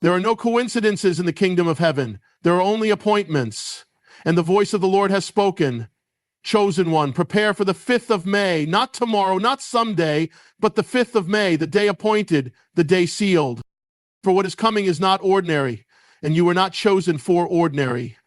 There are no coincidences in the kingdom of heaven. There are only appointments. And the voice of the Lord has spoken. Chosen one, prepare for the 5th of May, not tomorrow, not someday, but the 5th of May, the day appointed, the day sealed. For what is coming is not ordinary, and you were not chosen for ordinary.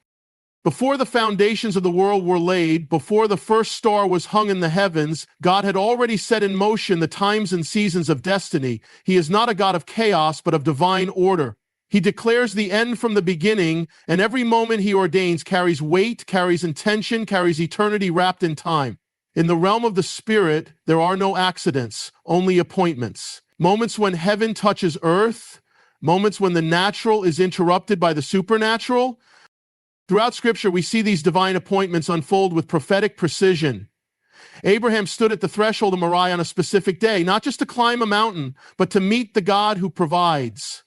Before the foundations of the world were laid, before the first star was hung in the heavens, God had already set in motion the times and seasons of destiny. He is not a God of chaos, but of divine order. He declares the end from the beginning, and every moment he ordains carries weight, carries intention, carries eternity wrapped in time. In the realm of the Spirit, there are no accidents, only appointments. Moments when heaven touches earth, moments when the natural is interrupted by the supernatural. Throughout Scripture, we see these divine appointments unfold with prophetic precision. Abraham stood at the threshold of Moriah on a specific day, not just to climb a mountain, but to meet the God who provides.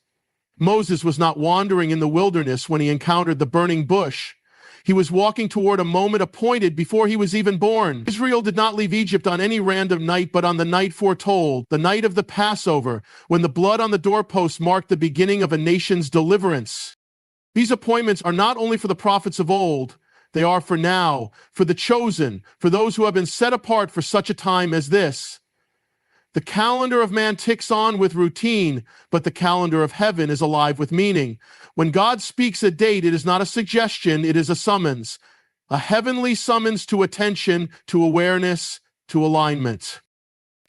Moses was not wandering in the wilderness when he encountered the burning bush. He was walking toward a moment appointed before he was even born. Israel did not leave Egypt on any random night, but on the night foretold, the night of the Passover, when the blood on the doorpost marked the beginning of a nation's deliverance. These appointments are not only for the prophets of old, they are for now, for the chosen, for those who have been set apart for such a time as this. The calendar of man ticks on with routine, but the calendar of heaven is alive with meaning. When God speaks a date, it is not a suggestion, it is a summons. A heavenly summons to attention, to awareness, to alignment.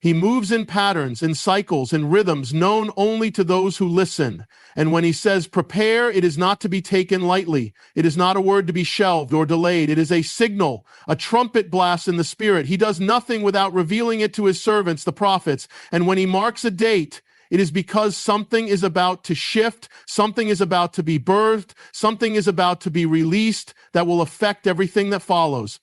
He moves in patterns, in cycles, in rhythms known only to those who listen. And when he says prepare, it is not to be taken lightly. It is not a word to be shelved or delayed. It is a signal, a trumpet blast in the Spirit. He does nothing without revealing it to his servants, the prophets. And when he marks a date, it is because something is about to shift, something is about to be birthed, something is about to be released that will affect everything that follows.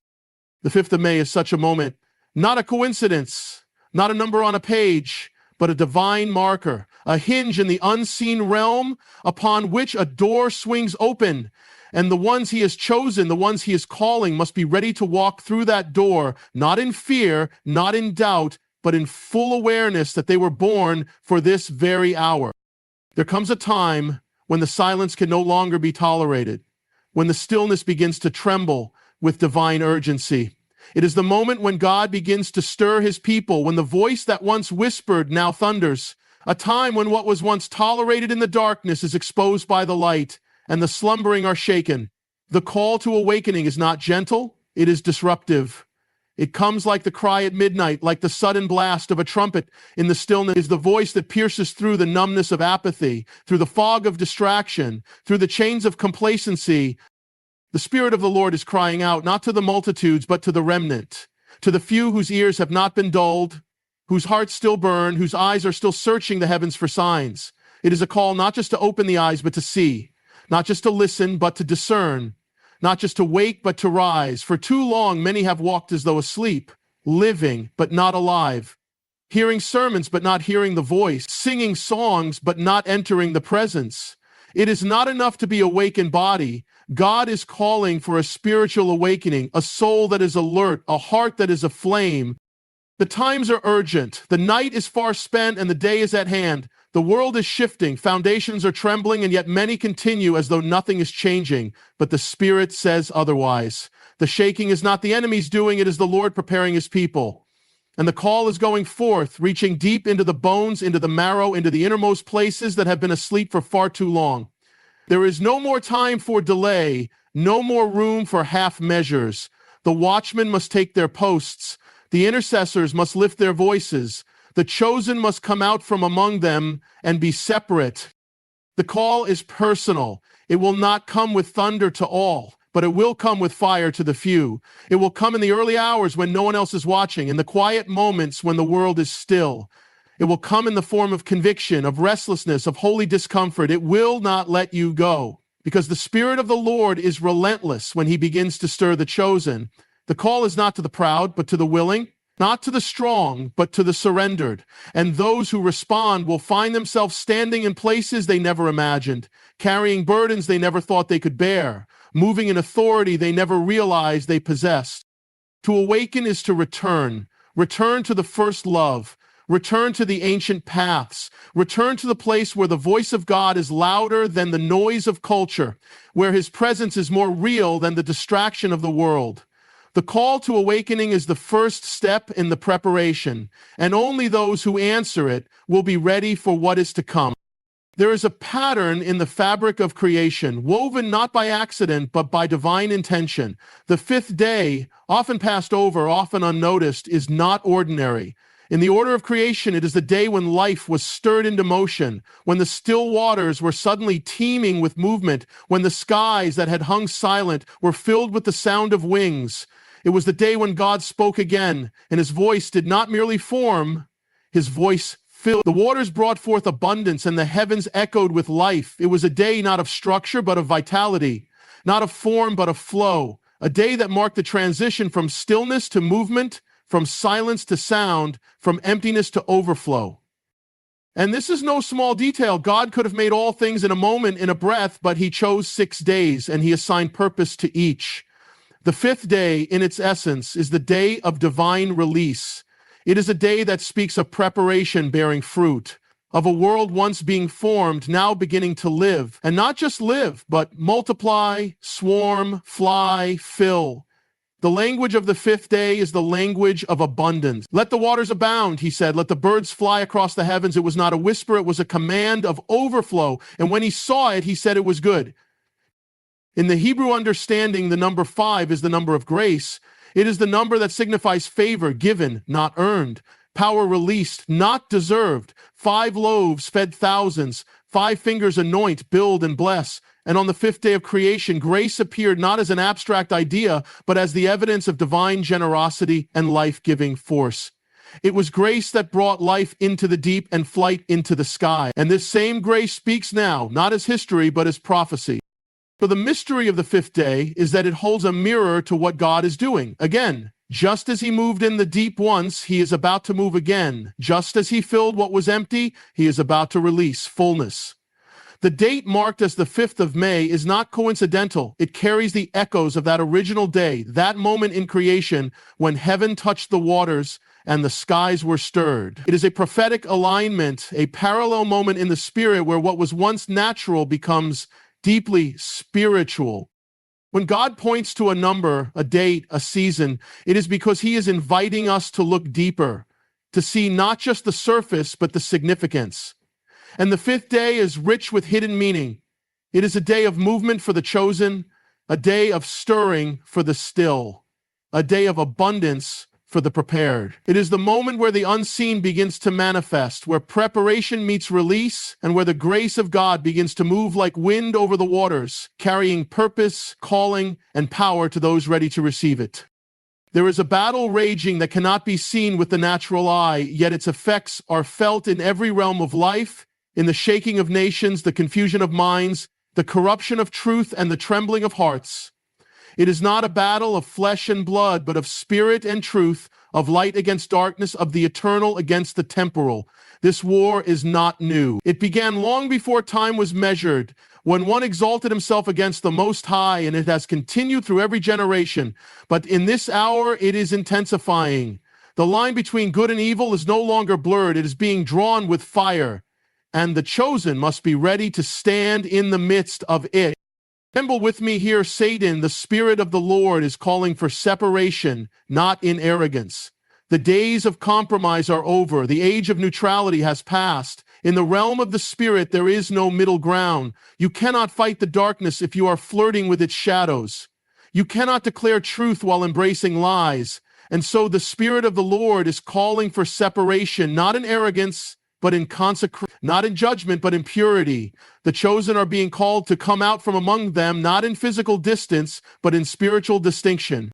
The 5th of May is such a moment, not a coincidence. Not a number on a page, but a divine marker, a hinge in the unseen realm upon which a door swings open. And the ones he has chosen, the ones he is calling, must be ready to walk through that door, not in fear, not in doubt, but in full awareness that they were born for this very hour. There comes a time when the silence can no longer be tolerated, when the stillness begins to tremble with divine urgency. It is the moment when God begins to stir his people, when the voice that once whispered now thunders, a time when what was once tolerated in the darkness is exposed by the light, and the slumbering are shaken. The call to awakening is not gentle, it is disruptive. It comes like the cry at midnight, like the sudden blast of a trumpet in the stillness. It is the voice that pierces through the numbness of apathy, through the fog of distraction, through the chains of complacency. The Spirit of the Lord is crying out, not to the multitudes, but to the remnant, to the few whose ears have not been dulled, whose hearts still burn, whose eyes are still searching the heavens for signs. It is a call not just to open the eyes, but to see, not just to listen, but to discern, not just to wake, but to rise. For too long, many have walked as though asleep, living, but not alive, hearing sermons, but not hearing the voice, singing songs, but not entering the presence. It is not enough to be awake in body. God is calling for a spiritual awakening, a soul that is alert, a heart that is aflame. The times are urgent. The night is far spent and the day is at hand. The world is shifting. Foundations are trembling, and yet many continue as though nothing is changing. But the Spirit says otherwise. The shaking is not the enemy's doing. It is the Lord preparing his people. And the call is going forth, reaching deep into the bones, into the marrow, into the innermost places that have been asleep for far too long. There is no more time for delay, no more room for half measures. The watchmen must take their posts. The intercessors must lift their voices. The chosen must come out from among them and be separate. The call is personal. It will not come with thunder to all, but it will come with fire to the few. It will come in the early hours when no one else is watching, in the quiet moments when the world is still. It will come in the form of conviction, of restlessness, of holy discomfort. It will not let you go, because the Spirit of the Lord is relentless when he begins to stir the chosen. The call is not to the proud, but to the willing, not to the strong, but to the surrendered. And those who respond will find themselves standing in places they never imagined, carrying burdens they never thought they could bear, moving in authority they never realized they possessed. To awaken is to return to the first love, Return to the ancient paths. Return to the place where the voice of God is louder than the noise of culture, where his presence is more real than the distraction of the world. The call to awakening is the first step in the preparation, and only those who answer it will be ready for what is to come. There is a pattern in the fabric of creation, woven not by accident, but by divine intention. The fifth day, often passed over, often unnoticed, is not ordinary. In the order of creation, it is the day when life was stirred into motion, when the still waters were suddenly teeming with movement, when the skies that had hung silent were filled with the sound of wings. It was the day when God spoke again, and his voice did not merely form, his voice filled. The waters brought forth abundance, and the heavens echoed with life. It was a day not of structure, but of vitality, not of form, but of flow, a day that marked the transition from stillness to movement, from silence to sound, from emptiness to overflow. And this is no small detail. God could have made all things in a moment, in a breath, but he chose 6 days, and he assigned purpose to each. The fifth day, in its essence, is the day of divine release. It is a day that speaks of preparation bearing fruit, of a world once being formed, now beginning to live, and not just live, but multiply, swarm, fly, fill. The language of the fifth day is the language of abundance. Let the waters abound, he said. Let the birds fly across the heavens. It was not a whisper, it was a command of overflow. And when he saw it, he said it was good. In the Hebrew understanding, the number 5 is the number of grace. It is the number that signifies favor given, not earned. Power released, not deserved. 5 loaves fed thousands. 5 fingers anoint, build, and bless. And on the fifth day of creation, grace appeared not as an abstract idea, but as the evidence of divine generosity and life-giving force. It was grace that brought life into the deep and flight into the sky. And this same grace speaks now, not as history, but as prophecy. So the mystery of the fifth day is that it holds a mirror to what God is doing. Again, just as he moved in the deep once, he is about to move again. Just as he filled what was empty, he is about to release fullness. The date marked as the 5th of May is not coincidental. It carries the echoes of that original day, that moment in creation when heaven touched the waters and the skies were stirred. It is a prophetic alignment, a parallel moment in the spirit where what was once natural becomes deeply spiritual. When God points to a number, a date, a season, it is because he is inviting us to look deeper, to see not just the surface, but the significance. And the fifth day is rich with hidden meaning. It is a day of movement for the chosen, a day of stirring for the still, a day of abundance for the prepared. It is the moment where the unseen begins to manifest, where preparation meets release, and where the grace of God begins to move like wind over the waters, carrying purpose, calling, and power to those ready to receive it. There is a battle raging that cannot be seen with the natural eye, yet its effects are felt in every realm of life, in the shaking of nations, the confusion of minds, the corruption of truth, and the trembling of hearts. It is not a battle of flesh and blood, but of spirit and truth, of light against darkness, of the eternal against the temporal. This war is not new. It began long before time was measured, when one exalted himself against the Most High, and it has continued through every generation. But in this hour, it is intensifying. The line between good and evil is no longer blurred. It is being drawn with fire. And the chosen must be ready to stand in the midst of it. Remember with me here, Satan, the Spirit of the Lord, is calling for separation, not in arrogance. The days of compromise are over. The age of neutrality has passed. In the realm of the Spirit, there is no middle ground. You cannot fight the darkness if you are flirting with its shadows. You cannot declare truth while embracing lies. And so the Spirit of the Lord is calling for separation, not in arrogance, but in consecration, not in judgment, but in purity. The chosen are being called to come out from among them, not in physical distance, but in spiritual distinction.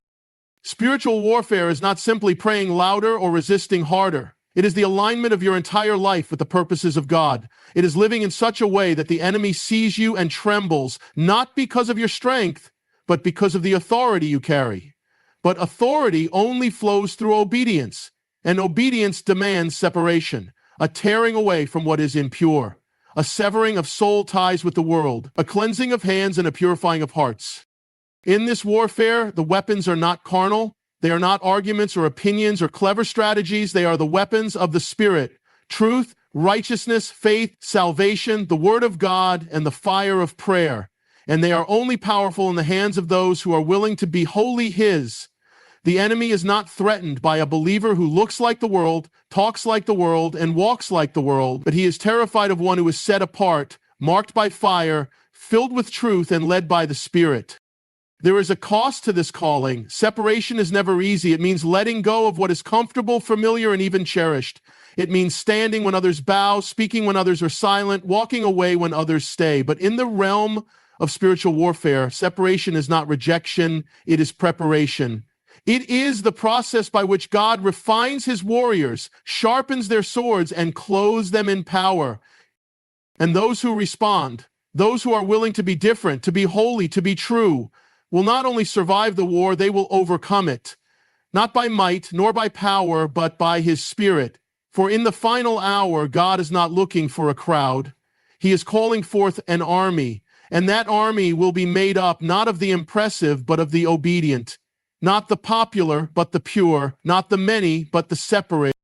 Spiritual warfare is not simply praying louder or resisting harder. It is the alignment of your entire life with the purposes of God. It is living in such a way that the enemy sees you and trembles, not because of your strength, but because of the authority you carry. But authority only flows through obedience, and obedience demands separation. A tearing away from what is impure, a severing of soul ties with the world, a cleansing of hands and a purifying of hearts. In this warfare, the weapons are not carnal, They are not arguments or opinions or clever strategies. They are the weapons of the Spirit: truth, righteousness, faith, salvation, the Word of God, and the fire of prayer. And they are only powerful in the hands of those who are willing to be wholly His. The enemy is not threatened by a believer who looks like the world, talks like the world, and walks like the world, but he is terrified of one who is set apart, marked by fire, filled with truth, and led by the Spirit. There is a cost to this calling. Separation is never easy. It means letting go of what is comfortable, familiar, and even cherished. It means standing when others bow, speaking when others are silent, walking away when others stay. But in the realm of spiritual warfare, separation is not rejection, it is preparation. It is the process by which God refines His warriors, sharpens their swords, and clothes them in power. And those who respond, those who are willing to be different, to be holy, to be true, will not only survive the war, they will overcome it. Not by might, nor by power, but by His Spirit. For in the final hour, God is not looking for a crowd. He is calling forth an army, and that army will be made up not of the impressive, but of the obedient. Not the popular, but the pure. Not the many, but the separate.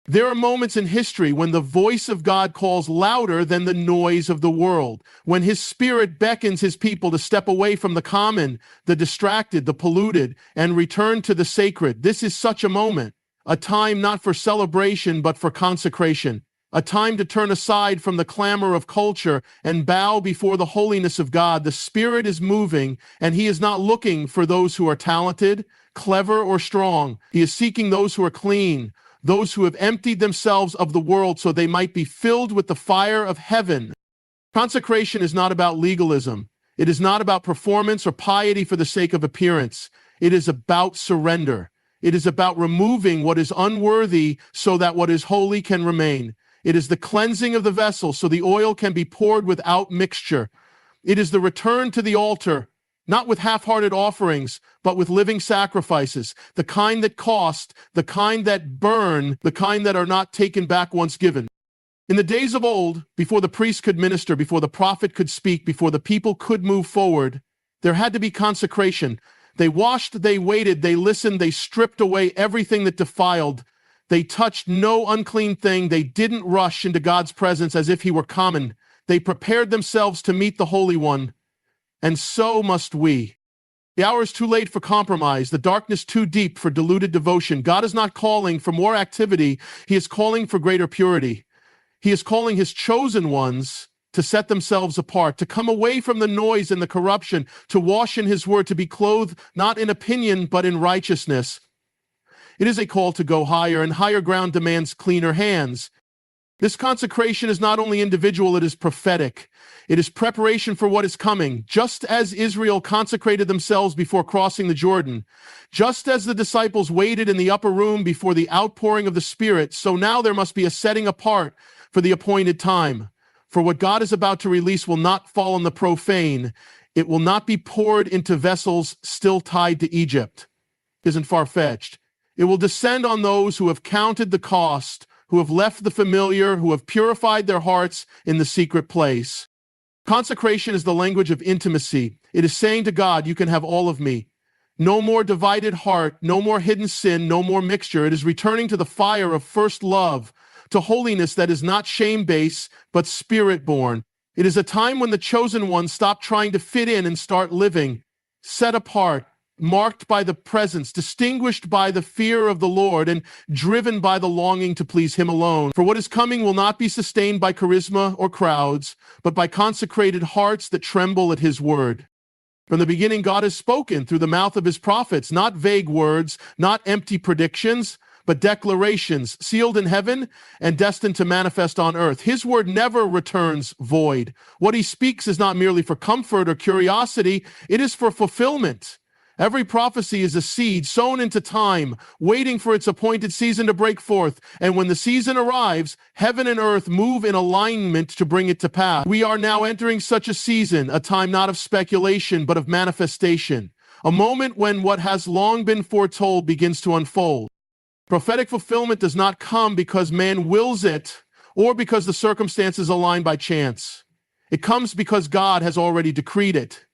There are moments in history when the voice of God calls louder than the noise of the world, when His Spirit beckons His people to step away from the common, the distracted, the polluted, and return to the sacred. This is such a moment, a time not for celebration, but for consecration, a time to turn aside from the clamor of culture and bow before the holiness of God. The Spirit is moving, and He is not looking for those who are talented, clever, or strong. He is seeking those who are clean, those who have emptied themselves of the world so they might be filled with the fire of heaven. Consecration is not about legalism. It is not about performance or piety for the sake of appearance. It is about surrender. It is about removing what is unworthy so that what is holy can remain. It is the cleansing of the vessel so the oil can be poured without mixture. It is the return to the altar, not with half-hearted offerings, but with living sacrifices, the kind that cost, the kind that burn, the kind that are not taken back once given. In the days of old, before the priest could minister, before the prophet could speak, before the people could move forward, there had to be consecration. They washed, they waited, they listened, they stripped away everything that defiled. They touched no unclean thing. They didn't rush into God's presence as if He were common. They prepared themselves to meet the Holy One. And so must we. The hour is too late for compromise, the darkness too deep for diluted devotion. God is not calling for more activity. He is calling for greater purity. He is calling His chosen ones to set themselves apart, to come away from the noise and the corruption, to wash in His word, to be clothed not in opinion, but in righteousness. It is a call to go higher, and higher ground demands cleaner hands. This consecration is not only individual, it is prophetic. It is preparation for what is coming. Just as Israel consecrated themselves before crossing the Jordan, just as the disciples waited in the upper room before the outpouring of the Spirit, so now there must be a setting apart for the appointed time. For what God is about to release will not fall on the profane. It will not be poured into vessels still tied to Egypt. Isn't far-fetched. It will descend on those who have counted the cost, who have left the familiar, who have purified their hearts in the secret place. Consecration is the language of intimacy. It is saying to God, you can have all of me. No more divided heart, no more hidden sin, no more mixture. It is returning to the fire of first love, to holiness that is not shame-based, but spirit-born. It is a time when the chosen ones stop trying to fit in and start living, set apart, marked by the presence, distinguished by the fear of the Lord, and driven by the longing to please Him alone. For what is coming will not be sustained by charisma or crowds, but by consecrated hearts that tremble at His word. From the beginning, God has spoken through the mouth of His prophets, not vague words, not empty predictions, but declarations sealed in heaven and destined to manifest on earth. His word never returns void. What He speaks is not merely for comfort or curiosity, it is for fulfillment. Every prophecy is a seed sown into time, waiting for its appointed season to break forth. And when the season arrives, heaven and earth move in alignment to bring it to pass. We are now entering such a season, a time not of speculation, but of manifestation. A moment when what has long been foretold begins to unfold. Prophetic fulfillment does not come because man wills it or because the circumstances align by chance. It comes because God has already decreed it.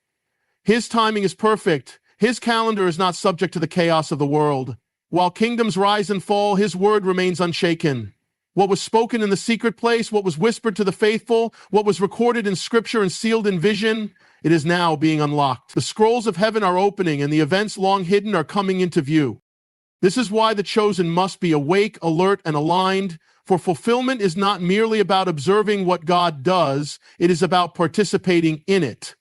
His timing is perfect. His calendar is not subject to the chaos of the world. While kingdoms rise and fall, his word remains unshaken. What was spoken in the secret place, what was whispered to the faithful, what was recorded in scripture and sealed in vision, it is now being unlocked. The scrolls of heaven are opening and the events long hidden are coming into view. This is why the chosen must be awake, alert, and aligned, for fulfillment is not merely about observing what God does, it is about participating in it.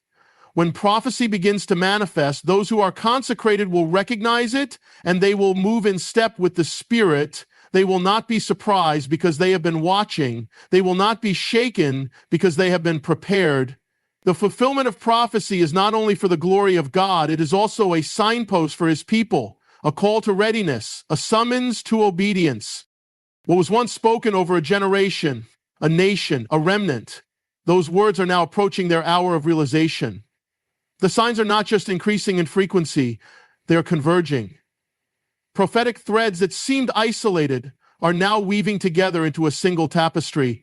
When prophecy begins to manifest, those who are consecrated will recognize it, and they will move in step with the Spirit. They will not be surprised because they have been watching. They will not be shaken because they have been prepared. The fulfillment of prophecy is not only for the glory of God, it is also a signpost for his people, a call to readiness, a summons to obedience. What was once spoken over a generation, a nation, a remnant, those words are now approaching their hour of realization. The signs are not just increasing in frequency, they are converging. Prophetic threads that seemed isolated are now weaving together into a single tapestry.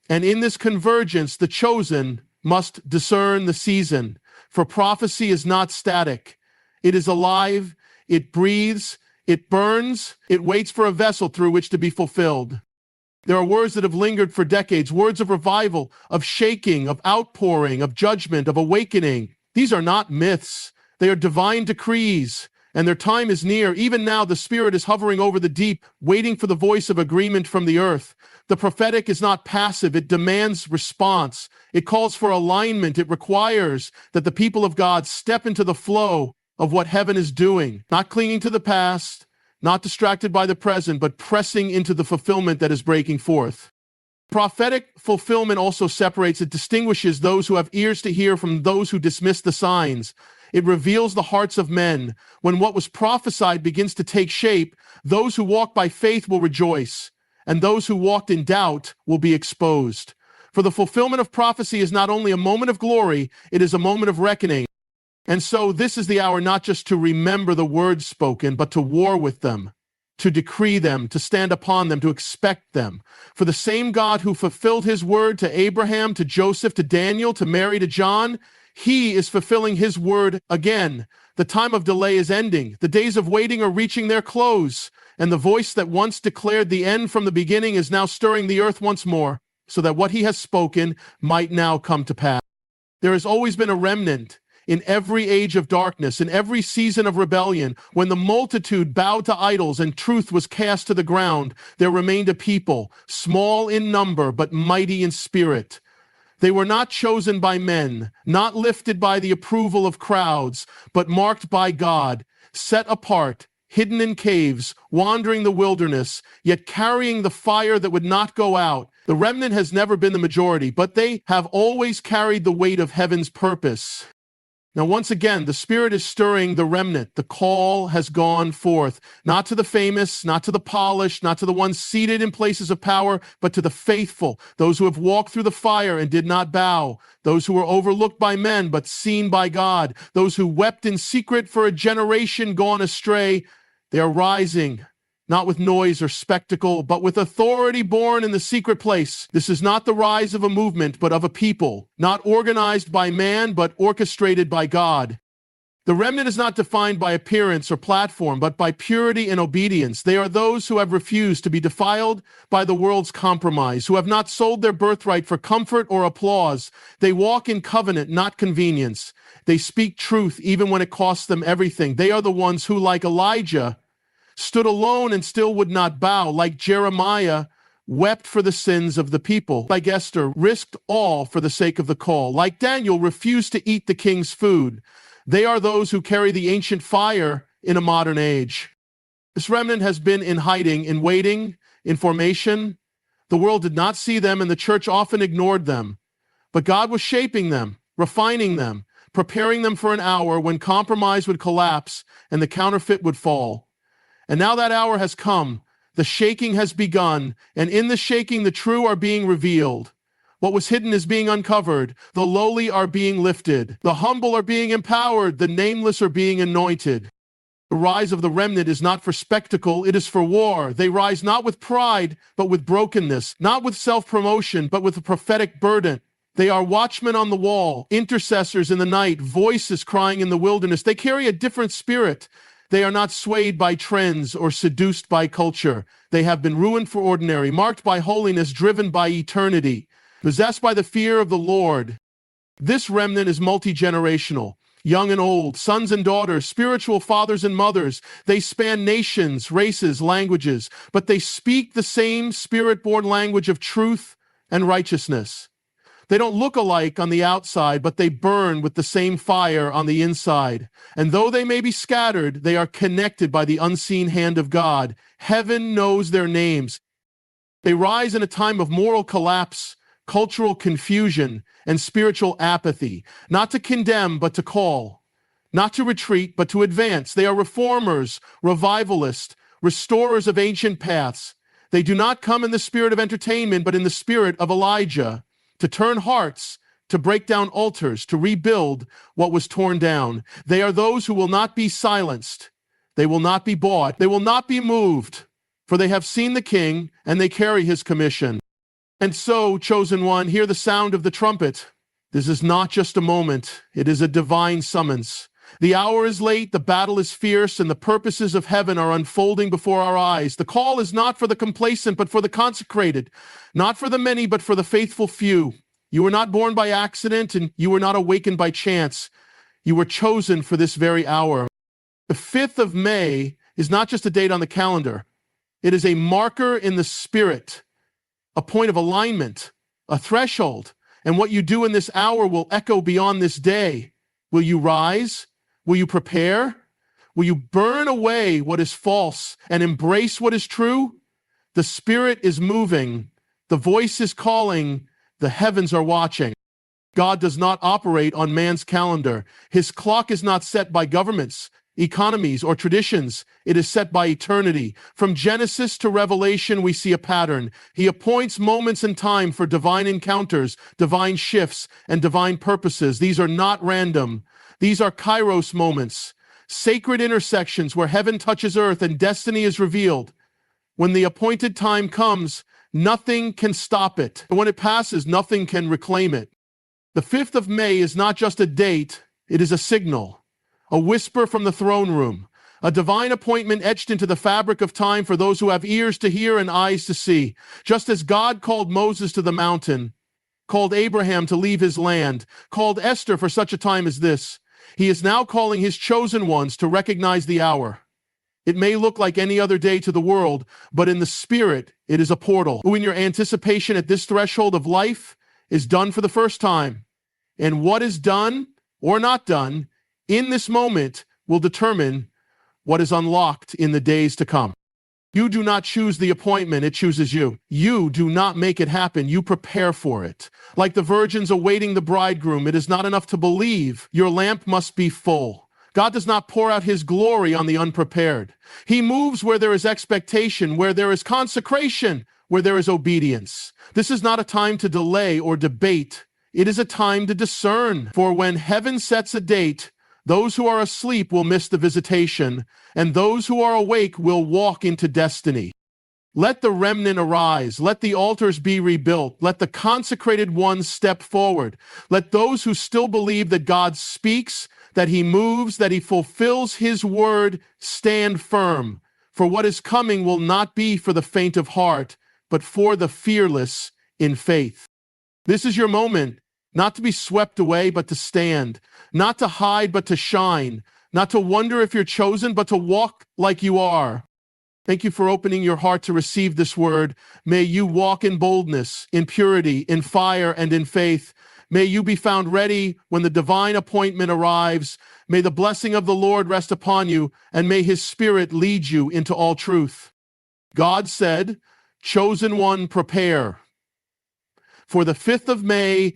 And in this convergence, the chosen must discern the season, for prophecy is not static. It is alive, it breathes, it burns, it waits for a vessel through which to be fulfilled. There are words that have lingered for decades, words of revival, of shaking, of outpouring, of judgment, of awakening. These are not myths. They are divine decrees, and their time is near. Even now, the Spirit is hovering over the deep, waiting for the voice of agreement from the earth. The prophetic is not passive. It demands response. It calls for alignment. It requires that the people of God step into the flow of what heaven is doing, not clinging to the past, not distracted by the present, but pressing into the fulfillment that is breaking forth. Prophetic fulfillment also separates, it distinguishes those who have ears to hear from those who dismiss the signs. It reveals the hearts of men. When what was prophesied begins to take shape, those who walk by faith will rejoice, and those who walked in doubt will be exposed. For the fulfillment of prophecy is not only a moment of glory, it is a moment of reckoning. And so this is the hour not just to remember the words spoken, but to war with them, to decree them, to stand upon them, to expect them. For the same God who fulfilled his word to Abraham, to Joseph, to Daniel, to Mary, to John, he is fulfilling his word again. The time of delay is ending. The days of waiting are reaching their close. And the voice that once declared the end from the beginning is now stirring the earth once more, so that what he has spoken might now come to pass. There has always been a remnant in every age of darkness, in every season of rebellion. When the multitude bowed to idols and truth was cast to the ground, there remained a people, small in number but mighty in spirit. They were not chosen by men, not lifted by the approval of crowds, but marked by God, set apart, hidden in caves, wandering the wilderness, yet carrying the fire that would not go out. The remnant has never been the majority, but they have always carried the weight of heaven's purpose. Now, once again, the Spirit is stirring the remnant. The call has gone forth, not to the famous, not to the polished, not to the ones seated in places of power, but to the faithful, those who have walked through the fire and did not bow, those who were overlooked by men but seen by God, those who wept in secret for a generation gone astray. They are rising, not with noise or spectacle, but with authority born in the secret place. This is not the rise of a movement, but of a people, not organized by man, but orchestrated by God. The remnant is not defined by appearance or platform, but by purity and obedience. They are those who have refused to be defiled by the world's compromise, who have not sold their birthright for comfort or applause. They walk in covenant, not convenience. They speak truth even when it costs them everything. They are the ones who, like Elijah, stood alone and still would not bow, like Jeremiah, wept for the sins of the people, like Esther, risked all for the sake of the call, like Daniel, refused to eat the king's food. They are those who carry the ancient fire in a modern age. This remnant has been in hiding, in waiting, in formation. The world did not see them, and the church often ignored them. But God was shaping them, refining them, preparing them for an hour when compromise would collapse and the counterfeit would fall. And now that hour has come, the shaking has begun, and in the shaking the true are being revealed. What was hidden is being uncovered, the lowly are being lifted, the humble are being empowered, the nameless are being anointed. The rise of the remnant is not for spectacle, it is for war. They rise not with pride, but with brokenness, not with self-promotion, but with a prophetic burden. They are watchmen on the wall, intercessors in the night, voices crying in the wilderness. They carry a different spirit. They are not swayed by trends or seduced by culture. They have been ruined for ordinary, marked by holiness, driven by eternity, possessed by the fear of the Lord. This remnant is multi-generational, young and old, sons and daughters, spiritual fathers and mothers. They span nations, races, languages, but they speak the same spirit-born language of truth and righteousness. They don't look alike on the outside, but they burn with the same fire on the inside. And though they may be scattered, they are connected by the unseen hand of God. Heaven knows their names. They rise in a time of moral collapse, cultural confusion, and spiritual apathy, not to condemn, but to call, not to retreat, but to advance. They are reformers, revivalists, restorers of ancient paths. They do not come in the spirit of entertainment, but in the spirit of Elijah, to turn hearts, to break down altars, to rebuild what was torn down. They are those who will not be silenced. They will not be bought. They will not be moved, for they have seen the King, and they carry his commission. And so, chosen one, hear the sound of the trumpet. This is not just a moment. It is a divine summons. The hour is late, the battle is fierce, and the purposes of heaven are unfolding before our eyes. The call is not for the complacent, but for the consecrated. Not for the many, but for the faithful few. You were not born by accident, and you were not awakened by chance. You were chosen for this very hour. The 5th of May is not just a date on the calendar. It is a marker in the spirit, a point of alignment, a threshold. And what you do in this hour will echo beyond this day. Will you rise? Will you prepare? Will you burn away what is false and embrace what is true? The Spirit is moving. The voice is calling. The heavens are watching. God does not operate on man's calendar. His clock is not set by governments, economies, or traditions. It is set by eternity. From Genesis to Revelation, we see a pattern. He appoints moments in time for divine encounters, divine shifts, and divine purposes. These are not random. These are kairos moments, sacred intersections where heaven touches earth and destiny is revealed. When the appointed time comes, nothing can stop it. And when it passes, nothing can reclaim it. The 5th of May is not just a date, it is a signal, a whisper from the throne room, a divine appointment etched into the fabric of time for those who have ears to hear and eyes to see. Just as God called Moses to the mountain, called Abraham to leave his land, called Esther for such a time as this, he is now calling his chosen ones to recognize the hour. It may look like any other day to the world, but in the spirit, it is a portal. When your anticipation at this threshold of life is done for the first time, and what is done or not done in this moment will determine what is unlocked in the days to come. You do not choose the appointment, it chooses you. You do not make it happen, you prepare for it. Like the virgins awaiting the bridegroom, it is not enough to believe. Your lamp must be full. God does not pour out his glory on the unprepared. He moves where there is expectation, where there is consecration, where there is obedience. This is not a time to delay or debate. It is a time to discern. For when heaven sets a date, those who are asleep will miss the visitation, and those who are awake will walk into destiny. Let the remnant arise. Let the altars be rebuilt. Let the consecrated ones step forward. Let those who still believe that God speaks, that he moves, that he fulfills his word, stand firm. For what is coming will not be for the faint of heart, but for the fearless in faith. This is your moment, not to be swept away, but to stand, not to hide, but to shine, not to wonder if you're chosen, but to walk like you are. Thank you for opening your heart to receive this word. May you walk in boldness, in purity, in fire, and in faith. May you be found ready when the divine appointment arrives. May the blessing of the Lord rest upon you, and may his Spirit lead you into all truth. God said, "Chosen one, prepare. For the 5th of May